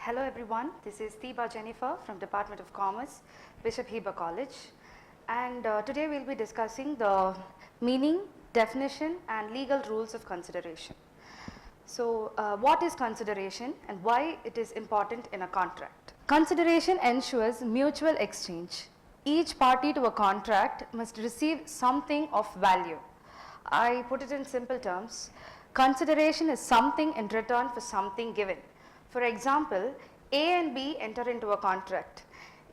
Hello everyone, this is Theeba Jenifer from Department of Commerce, Ms.A.Theeba College, and today we will be discussing the meaning, definition and legal rules of consideration. So what is consideration and why it is important in a contract? Consideration ensures mutual exchange. Each party to a contract must receive something of value. I put it in simple terms. Consideration is something in return for something given. For example, A and B enter into a contract.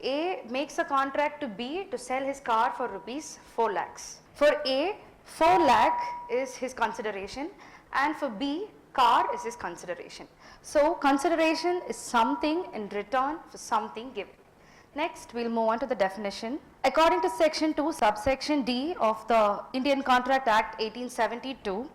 A makes a contract to B to sell his car for rupees 4 lakhs. For A, 4 lakh is his consideration, and for B, car is his consideration. So, consideration is something in return for something given. Next, we will move on to the definition. According to section 2 subsection D of the Indian Contract Act 1872,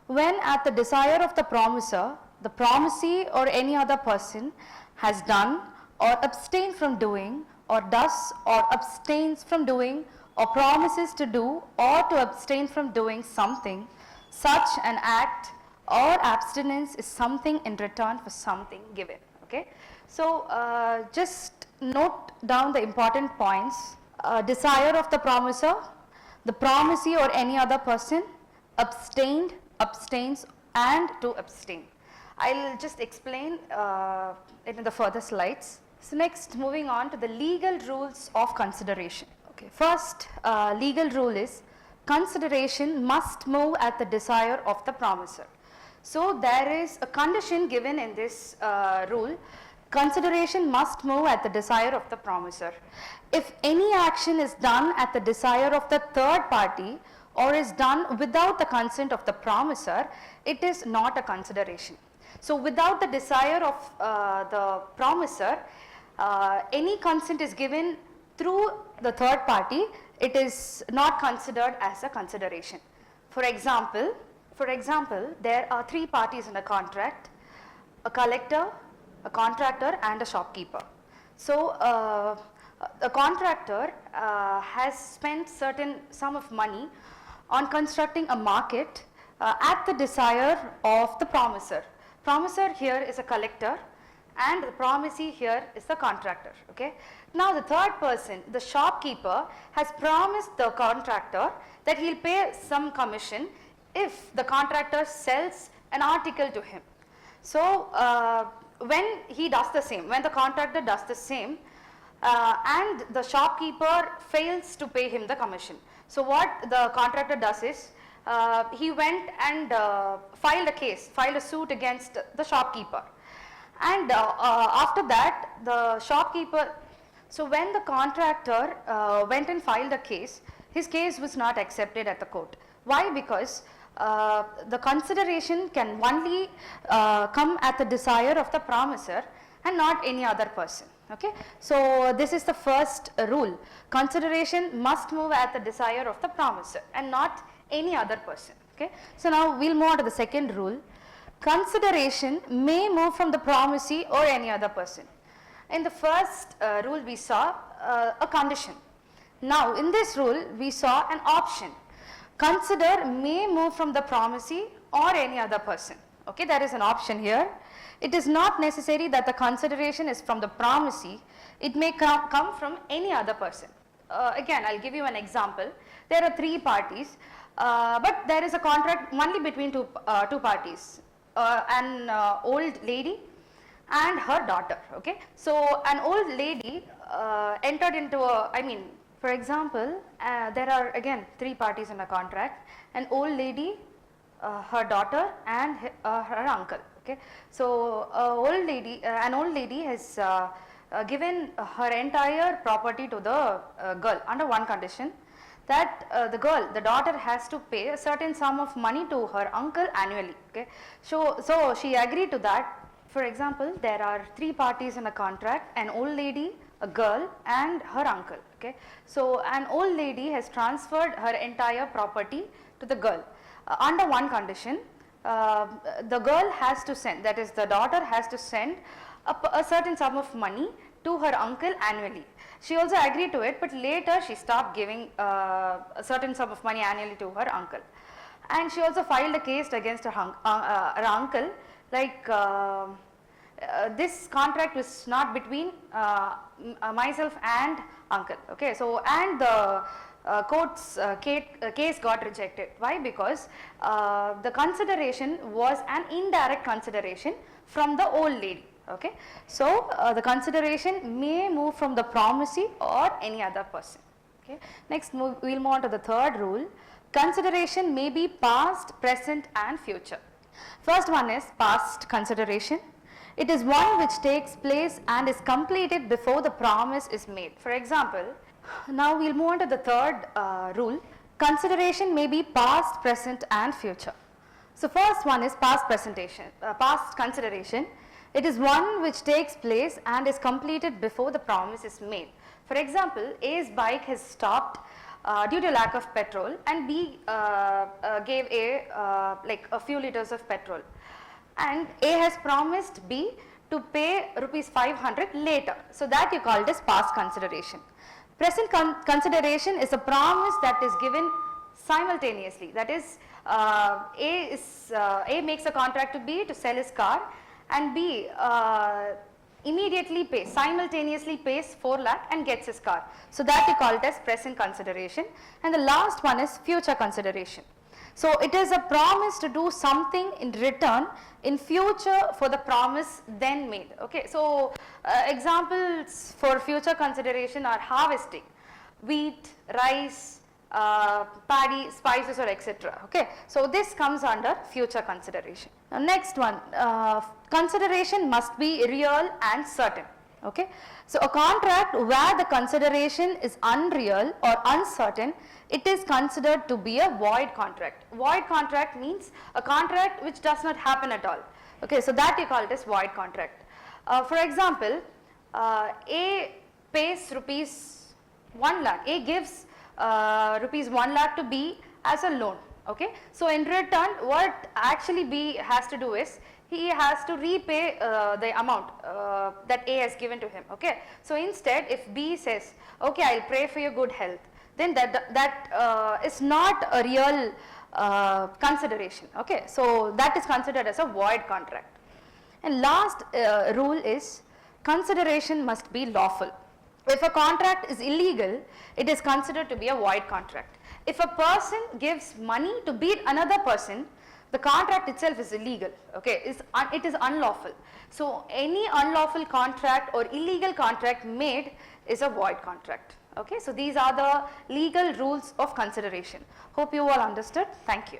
when at the desire of the promisor, the promisee or any other person has done or abstained from doing or does or abstains from doing or promises to do or to abstain from doing something, such an act or abstinence is something in return for something given. Okay? So, just note down the important points. Desire of the promisor, the promisee or any other person, abstained, abstains and to abstain. I will just explain it in the further slides. So, next moving on to the legal rules of consideration. Okay. First legal rule is consideration must move at the desire of the promisor. So, there is a condition given in this rule. Consideration must move at the desire of the promisor. If any action is done at the desire of the third party or is done without the consent of the promisor, it is not a consideration. So, without the desire of the promisor, any consent is given through the third party, it is not considered as a consideration. For example, there are three parties in a contract: a collector, a contractor and a shopkeeper. So, a contractor has spent certain sum of money on constructing a market at the desire of the promisor. Promisor here is a collector and the promisee here is the contractor. Okay? Now, the third person, the shopkeeper, has promised the contractor that he will pay some commission if the contractor sells an article to him. So, when he does the same, when the contractor does the same and the shopkeeper fails to pay him the commission. So, what the contractor does is he went and filed a suit against the shopkeeper, and after that the shopkeeper, so when the contractor went and filed a case, his case was not accepted at the court. Why? Because the consideration can only come at the desire of the promisor and not any other person. Okay? So, this is the first rule. Consideration must move at the desire of the promisor and not any other person. Okay? So, now we will move on to the second rule. Consideration may move from the promisee or any other person. In the first rule we saw a condition. Now, in this rule we saw an option. Consider may move from the promisee or any other person. Okay? There is an option here. It is not necessary that the consideration is from the promisee. It may come from any other person. Again, I will give you an example. There are three parties, but there is a contract only between two parties, an old lady and her daughter. Okay? So, an old lady entered into for example, there are again three parties in a contract: an old lady, her daughter and her uncle. Okay? So, an old lady has given her entire property to the girl under one condition, that the daughter has to pay a certain sum of money to her uncle annually. Okay? So she agreed to that. For example, there are three parties in a contract: an old lady, a girl and her uncle. Okay? So, an old lady has transferred her entire property to the girl under one condition. The girl has to send, that is the daughter has to send a certain sum of money to her uncle annually. She also agreed to it, but later she stopped giving a certain sum of money annually to her uncle, and she also filed a case against her uncle, like this contract was not between myself and uncle. Okay, so and the court's case got rejected. Why? Because the consideration was an indirect consideration from the old lady. Okay, so the consideration may move from the promisee or any other person. Okay, next we will move on to the third rule. Consideration may be past, present and future. First one is past consideration. It is one which takes place and is completed before the promise is made. For example, now we will move on to the third rule. Consideration may be past, present and future. So first one is past consideration. It is one which takes place and is completed before the promise is made. For example, A's bike has stopped due to lack of petrol, and B gave A like a few liters of petrol, and A has promised B to pay rupees 500 later. So that you call it as past consideration. Present consideration is a promise that is given simultaneously. That is, A makes a contract to B to sell his car, and B immediately pays, simultaneously pays 4 lakh and gets his car. So that you call it as present consideration. And the last one is future consideration. So it is a promise to do something in return in future for the promise then made. Okay, so examples for future consideration are harvesting wheat, rice, paddy, spices or etc. Okay, so this comes under future consideration. Now next one, consideration must be real and certain. Okay, so a contract where the consideration is unreal or uncertain, it is considered to be a void contract. Void contract means a contract which does not happen at all. Okay, so that you call it as void contract. For example, A pays rupees 1 lakh. A gives rupees 1 lakh to B as a loan. Okay, so in return what actually B has to do is he has to repay the amount that A has given to him. Okay, so instead if B says, okay, I will pray for your good health, then that is not a real consideration. Okay, so that is considered as a void contract. And last rule is consideration must be lawful. If a contract is illegal, it is considered to be a void contract. If a person gives money to beat another person, the contract itself is illegal. Okay, it is unlawful. So any unlawful contract or illegal contract made is a void contract. Okay, so these are the legal rules of consideration. Hope you all understood. Thank you.